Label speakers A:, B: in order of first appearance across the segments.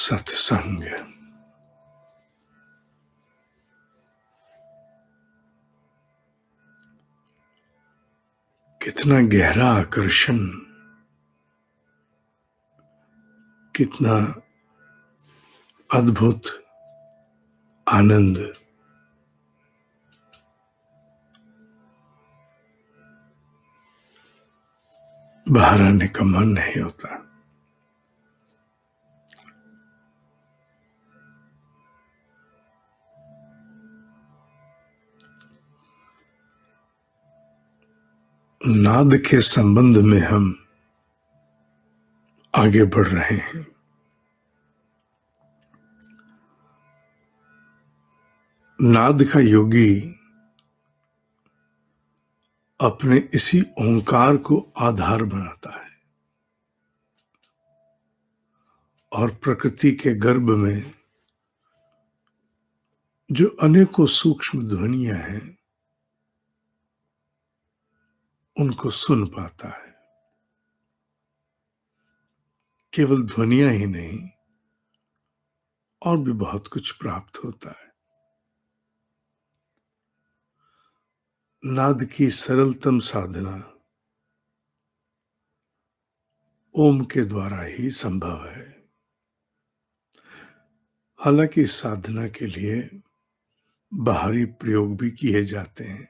A: सत्संग कितना गहरा आकर्षण, कितना अद्भुत आनंद। बाहर आने का मन नहीं होता। नाद के संबंध में हम आगे बढ़ रहे हैं। नाद का योगी अपने इसी ओंकार को आधार बनाता है और प्रकृति के गर्भ में जो अनेकों सूक्ष्म ध्वनियां हैं उनको सुन पाता है। केवल ध्वनियां ही नहीं, और भी बहुत कुछ प्राप्त होता है। नाद की सरलतम साधना ओम के द्वारा ही संभव है। हालांकि इस साधना के लिए बाहरी प्रयोग भी किए जाते हैं,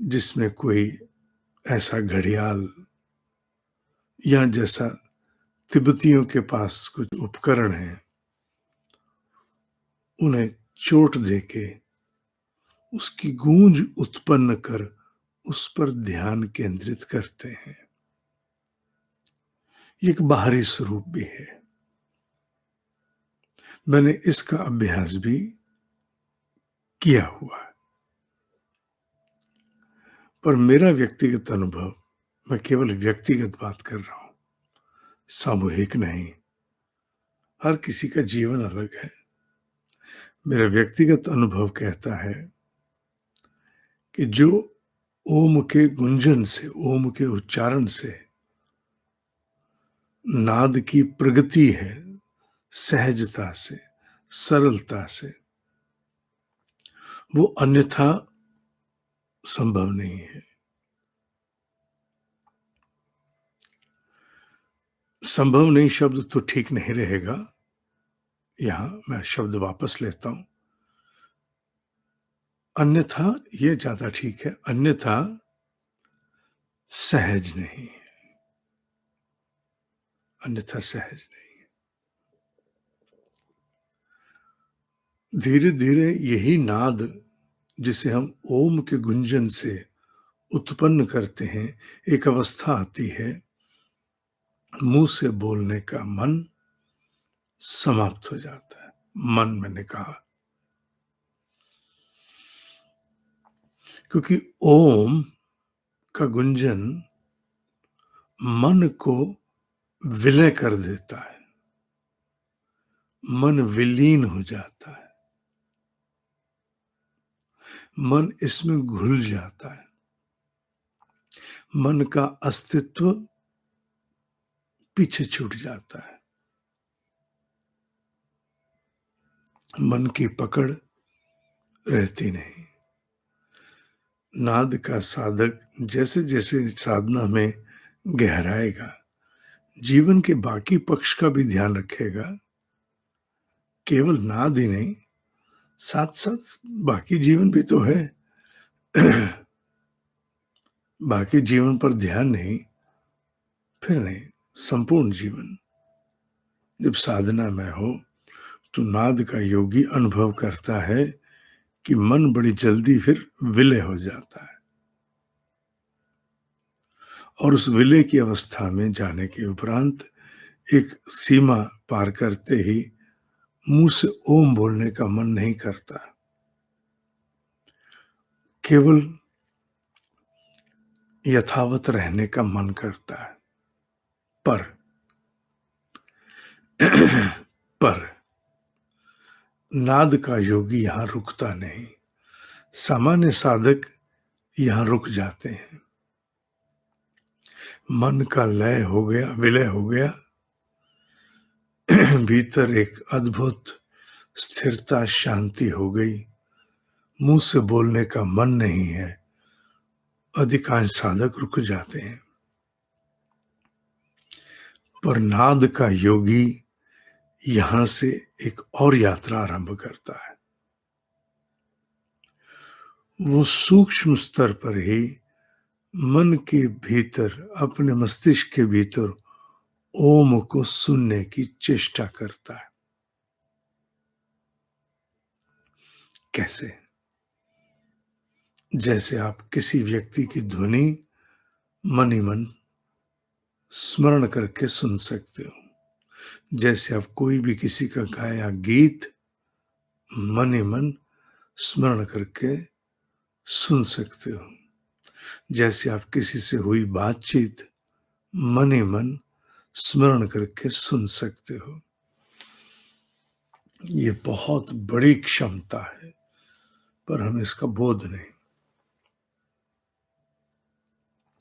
A: जिसमें कोई ऐसा घड़ियाल या जैसा तिब्बतियों के पास कुछ उपकरण हैं, उन्हें चोट देके उसकी गूंज उत्पन्न कर उस पर ध्यान केंद्रित करते हैं। ये एक बाहरी स्वरूप भी है। मैंने इसका अभ्यास भी किया हुआ है, पर मेरा व्यक्तिगत अनुभव, मैं केवल व्यक्तिगत बात कर रहा हूं, सामूहिक नहीं। हर किसी का जीवन अलग है। मेरा व्यक्तिगत अनुभव कहता है कि जो ओम के गुंजन से, ओम के उच्चारण से नाद की प्रगति है, सहजता से, सरलता से, वो अन्यथा संभव नहीं है। संभव नहीं शब्द तो ठीक नहीं रहेगा, यहां मैं शब्द वापस लेता हूं। अन्यथा ये ज्यादा ठीक है। अन्यथा सहज नहीं है, अन्यथा सहज नहीं है। धीरे धीरे यही नाद जिसे हम ओम के गुंजन से उत्पन्न करते हैं, एक अवस्था आती है, मुंह से बोलने का मन समाप्त हो जाता है। मन, मैंने कहा, क्योंकि ओम का गुंजन मन को विलय कर देता है, मन विलीन हो जाता है, मन इसमें घुल जाता है, मन का अस्तित्व पीछे छूट जाता है, मन की पकड़ रहती नहीं। नाद का साधक जैसे जैसे साधना में गहराएगा, जीवन के बाकी पक्ष का भी ध्यान रखेगा। केवल नाद ही नहीं, साथ साथ बाकी जीवन भी तो है। बाकी जीवन पर ध्यान नहीं, फिर नहीं, संपूर्ण जीवन। जब साधना में हो तो नाद का योगी अनुभव करता है कि मन बड़ी जल्दी फिर विलय हो जाता है, और उस विलय की अवस्था में जाने के उपरांत एक सीमा पार करते ही मुंह से ओम बोलने का मन नहीं करता, केवल यथावत रहने का मन करता है। पर नाद का योगी यहां रुकता नहीं। सामान्य साधक यहां रुक जाते हैं। मन का लय हो गया, विलय हो गया, भीतर एक अद्भुत स्थिरता, शांति हो गई। मुंह से बोलने का मन नहीं है। अधिकांश साधक रुक जाते हैं, पर नाद का योगी यहां से एक और यात्रा आरंभ करता है। वो सूक्ष्म स्तर पर ही मन के भीतर, अपने मस्तिष्क के भीतर ओम को सुनने की चेष्टा करता है। कैसे? जैसे आप किसी व्यक्ति की ध्वनि मन ही मन स्मरण करके सुन सकते हो, जैसे आप कोई भी किसी का गाया गीत मन ही मन स्मरण करके सुन सकते हो, जैसे आप किसी से हुई बातचीत मन ही मन स्मरण करके सुन सकते हो। ये बहुत बड़ी क्षमता है, पर हमें इसका बोध नहीं।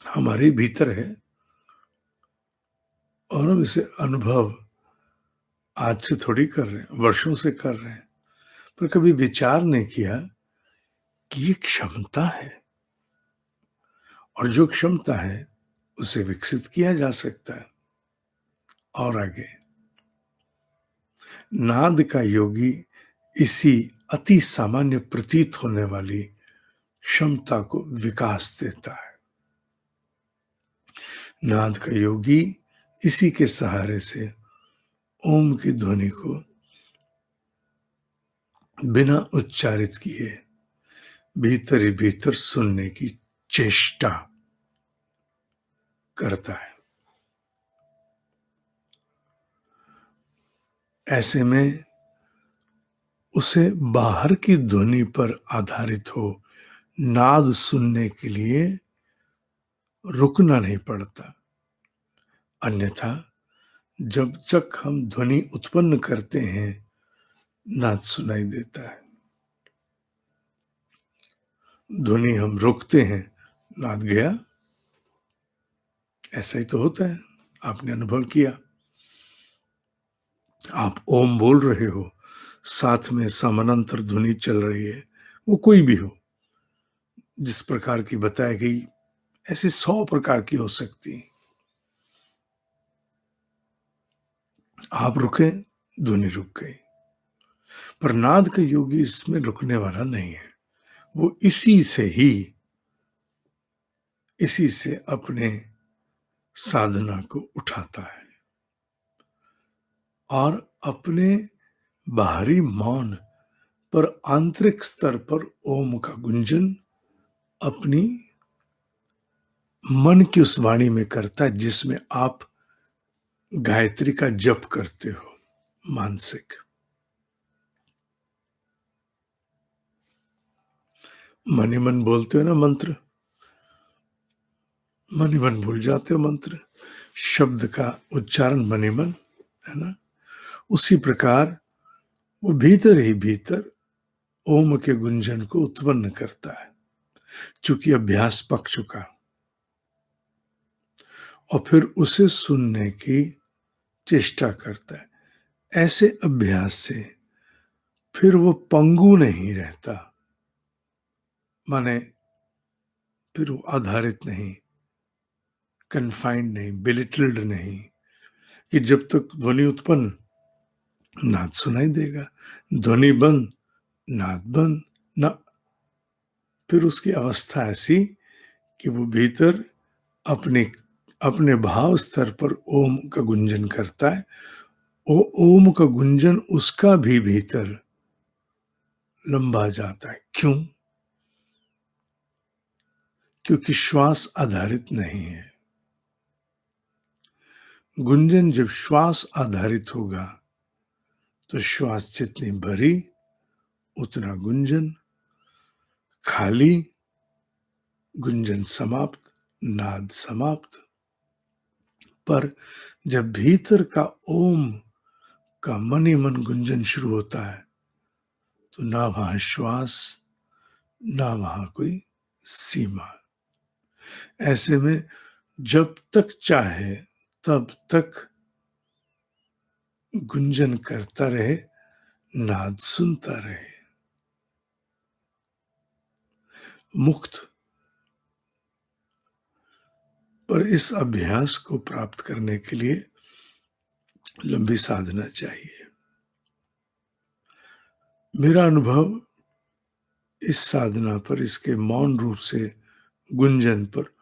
A: हमारे भीतर है और हम इसे अनुभव आज से थोड़ी कर रहे हैं, वर्षों से कर रहे हैं, पर कभी विचार नहीं किया कि ये क्षमता है, और जो क्षमता है उसे विकसित किया जा सकता है। और आगे नाद का योगी इसी अति सामान्य प्रतीत होने वाली क्षमता को विकास देता है। नाद का योगी इसी के सहारे से ओम की ध्वनि को बिना उच्चारित किए भीतर ही भीतर सुनने की चेष्टा करता है। ऐसे में उसे बाहर की ध्वनि पर आधारित हो नाद सुनने के लिए रुकना नहीं पड़ता। अन्यथा जब तक हम ध्वनि उत्पन्न करते हैं, नाद सुनाई देता है। ध्वनि हम रोकते हैं, नाद गया। ऐसा ही तो होता है, आपने अनुभव किया। आप ओम बोल रहे हो, साथ में समानांतर ध्वनि चल रही है, वो कोई भी हो, जिस प्रकार की बताई गई, ऐसे 100 प्रकार की हो सकती। आप रुके, ध्वनि रुक गई। पर नाद का योगी इसमें रुकने वाला नहीं है। वो इसी से अपने साधना को उठाता है और अपने बाहरी मौन पर आंतरिक स्तर पर ओम का गुंजन अपनी मन की उस वाणी में करता है जिसमें आप गायत्री का जप करते हो, मानसिक। मन ही मन बोलते हो ना मंत्र, मन ही मन भूल जाते हो मंत्र, शब्द का उच्चारण मन ही मन, है ना। उसी प्रकार वो भीतर ही भीतर ओम के गुंजन को उत्पन्न करता है, चूंकि अभ्यास पक चुका, और फिर उसे सुनने की चेष्टा करता है। ऐसे अभ्यास से फिर वो पंगु नहीं रहता, माने फिर वो आधारित नहीं, कन्फाइंड नहीं, बिलिटल्ड नहीं, कि जब तक ध्वनि उत्पन्न, नाद सुनाई देगा, ध्वनि बंद, नाद बंद ना। फिर उसकी अवस्था ऐसी कि वो भीतर अपने अपने भाव स्तर पर ओम का गुंजन करता है। वो ओम का गुंजन उसका भी भीतर लंबा जाता है। क्यों? क्योंकि श्वास आधारित नहीं है। गुंजन जब श्वास आधारित होगा तो श्वास जितनी भरी उतना गुंजन, खाली गुंजन समाप्त, नाद समाप्त। पर जब भीतर का ओम का मन ही मन गुंजन शुरू होता है तो ना वहां श्वास, ना वहां कोई सीमा। ऐसे में जब तक चाहे तब तक गुंजन करता रहे, नाद सुनता रहे। मुक्त। पर इस अभ्यास को प्राप्त करने के लिए लंबी साधना चाहिए। मेरा अनुभव इस साधना पर, इसके मौन रूप से गुंजन पर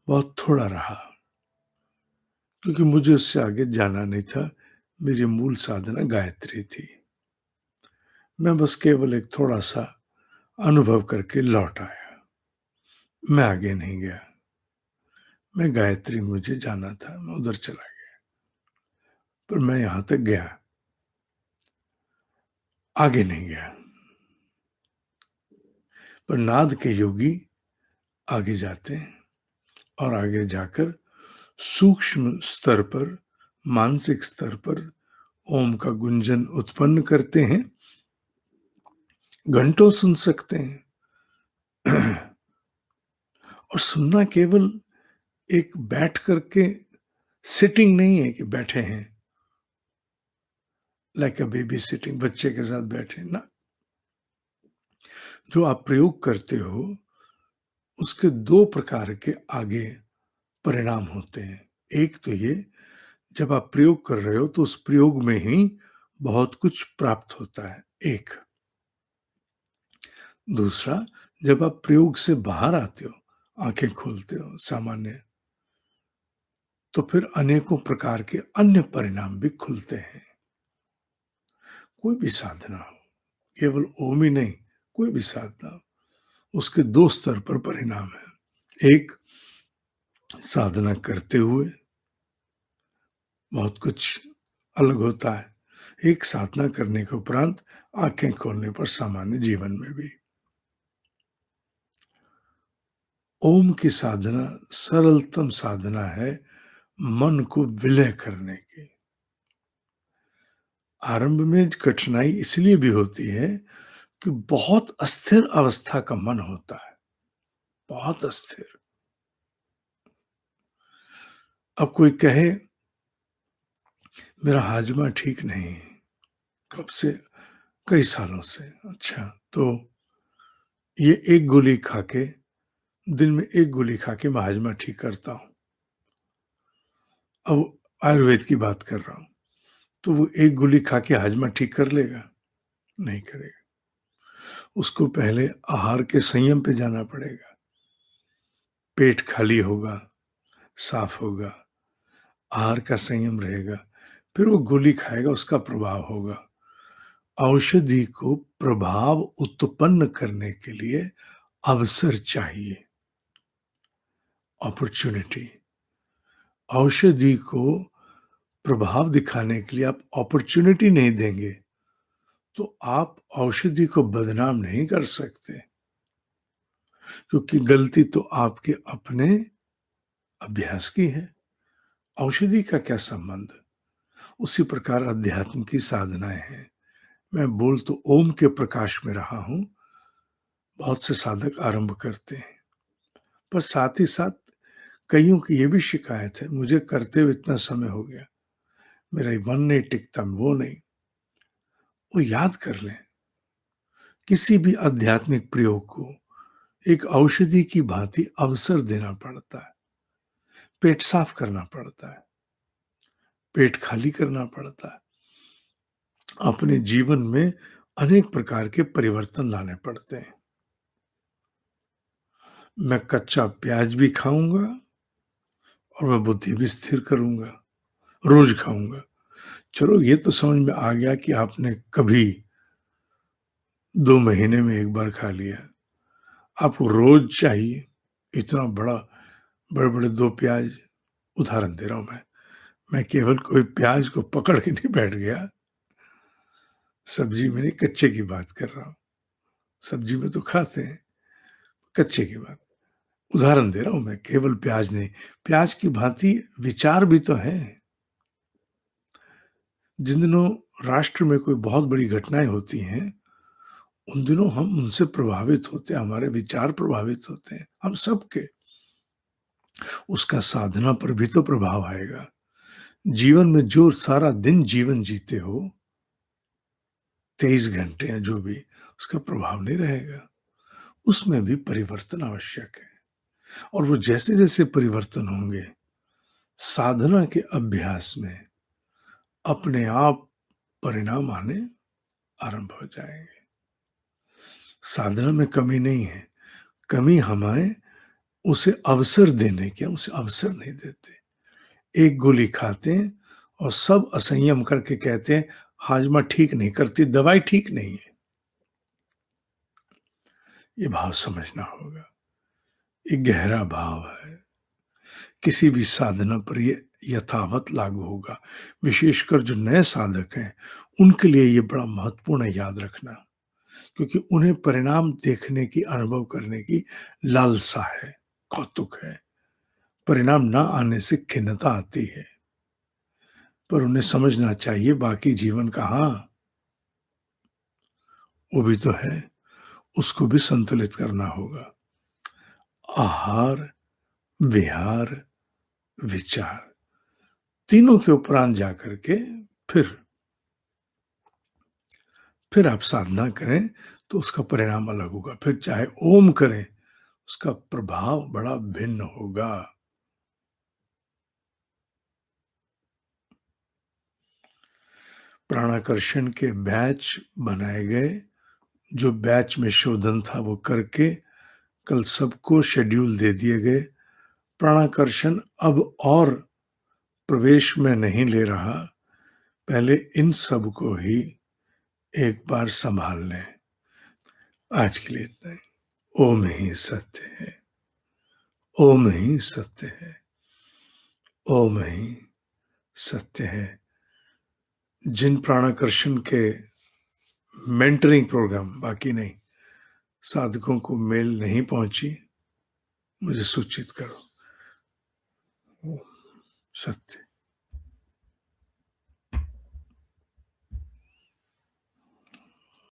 A: बहुत थोड़ा रहा, क्योंकि मुझे उससे आगे जाना नहीं था। मेरी मूल साधना गायत्री थी। मैं बस केवल एक थोड़ा सा अनुभव करके लौट आया। मैं आगे नहीं गया। मैं गायत्री मुझे जाना था, मैं उधर चला गया। पर मैं यहां तक गया, आगे नहीं गया। पर नाद के योगी आगे जाते हैं और आगे जाकर सूक्ष्म स्तर पर, मानसिक स्तर पर ओम का गुंजन उत्पन्न करते हैं। घंटों सुन सकते हैं। और सुनना केवल एक बैठ करके सिटिंग नहीं है कि बैठे हैं लाइक अ बेबी सिटिंग, बच्चे के साथ बैठे ना। जो आप प्रयोग करते हो उसके दो प्रकार के आगे परिणाम होते हैं। एक तो ये, जब आप प्रयोग कर रहे हो तो उस प्रयोग में ही बहुत कुछ प्राप्त होता है, एक। दूसरा, जब आप प्रयोग से बाहर आते हो, आंखें खोलते हो सामान्य, तो फिर अनेकों प्रकार के अन्य परिणाम भी खुलते हैं। कोई भी साधना हो, केवल ओम ही नहीं, कोई भी साधना हो, उसके दो स्तर पर परिणाम है। एक, साधना करते हुए बहुत कुछ अलग होता है। एक, साधना करने के उपरांत आंखें खोलने पर सामान्य जीवन में भी। ओम की साधना सरलतम साधना है मन को विलय करने की। आरंभ में कठिनाई इसलिए भी होती है कि बहुत अस्थिर अवस्था का मन होता है, बहुत अस्थिर। अब कोई कहे मेरा हाजमा ठीक नहीं है, कब से, कई सालों से। अच्छा, तो ये एक गोली खा के, दिन में एक गोली खा के मैं हाजमा ठीक करता हूं। अब आयुर्वेद की बात कर रहा हूं, तो वो एक गोली खा के हाजमा ठीक कर लेगा? नहीं करेगा। उसको पहले आहार के संयम पे जाना पड़ेगा। पेट खाली होगा, साफ होगा, आहार का संयम रहेगा, फिर वो गोली खाएगा, उसका प्रभाव होगा। औषधि को प्रभाव उत्पन्न करने के लिए अवसर चाहिए, अपॉर्चुनिटी। औषधि को प्रभाव दिखाने के लिए आप अपॉर्चुनिटी नहीं देंगे तो आप औषधि को बदनाम नहीं कर सकते, क्योंकि गलती तो आपके अपने अभ्यास की है। औषधि का क्या संबंध? उसी प्रकार अध्यात्म की साधनाएं हैं। मैं बोल तो ओम के प्रकाश में रहा हूं, बहुत से साधक आरंभ करते हैं, पर साथ ही साथ कईयों की ये भी शिकायत है, मुझे करते हुए इतना समय हो गया, मेरा मन नहीं टिकता, वो नहीं। वो याद कर लें, किसी भी आध्यात्मिक प्रयोग को एक औषधि की भांति अवसर देना पड़ता है। पेट साफ करना पड़ता है, पेट खाली करना पड़ता है, अपने जीवन में अनेक प्रकार के परिवर्तन लाने पड़ते हैं। मैं कच्चा प्याज भी खाऊंगा और मैं बुद्धि भी स्थिर करूंगा, रोज खाऊंगा। चलो ये तो समझ में आ गया कि आपने कभी 2 महीने में एक बार खा लिया, आपको रोज चाहिए इतना बड़ा, बड़े बड़े 2 प्याज। उदाहरण दे रहा हूं मैं केवल कोई प्याज को पकड़ के नहीं बैठ गया, सब्जी में नहीं, कच्चे की बात कर रहा हूं। सब्जी में तो खाते हैं, कच्चे की बात उदाहरण दे रहा हूं मैं, केवल प्याज नहीं। प्याज की भांति विचार भी तो है। जिन दिनों राष्ट्र में कोई बहुत बड़ी घटनाएं होती हैं, उन दिनों हम उनसे प्रभावित होते हैं, हमारे विचार प्रभावित होते हैं, हम सबके। उसका साधना पर भी तो प्रभाव आएगा। जीवन में जो सारा दिन जीवन जीते हो, 23 घंटे या जो भी, उसका प्रभाव नहीं रहेगा। उसमें भी परिवर्तन आवश्यक है और वो जैसे-जैसे परिवर्तन होंगे, साधना के अभ्यास में अपने आप परिणाम आने आरंभ हो जाएँगे। साधना में कमी नहीं है, कमी हमें उसे अवसर देने की, हम उसे अवसर नहीं देते। एक गोली खाते हैं और सब असंयम करके कहते हैं, हाजमा ठीक नहीं करती, दवाई ठीक नहीं है। ये भाव समझना होगा। ये गहरा भाव है। किसी भी साधना पर ये यथावत लागू होगा। विशेषकर जो नए साधक हैं, उनके लिए ये बड़ा महत्वपूर्ण है याद रखना, क्योंकि उन्हें परिणाम देखने की, अनुभव करने की लालसा है, कौतुक है। परिणाम ना आने से खिन्नता आती है, पर उन्हें समझना चाहिए बाकी जीवन कहाँ, वो भी तो है, उसको भी संतुलित करना होगा। आहार, विहार, विचार, तीनों के उपरांत जाकर के फिर फिर आप साधना करें तो उसका परिणाम अलग होगा। फिर चाहे ओम करें, उसका प्रभाव बड़ा भिन्न होगा। प्राणाकर्षण के बैच बनाए गए, जो बैच में शोधन था वो करके कल सबको शेड्यूल दे दिए गए। प्राणाकर्षण अब और प्रवेश में नहीं ले रहा, पहले इन सब को ही एक बार संभाल लें। आज के लिए इतना ही। ओम ही सत्य है, ओम ही सत्य है, ओम ही सत्य है। जिन प्राणाकर्षण के मेंटरिंग प्रोग्राम, बाकी नहीं, साधकों को मेल नहीं पहुंची, मुझे सूचित करो। ओम सत्य।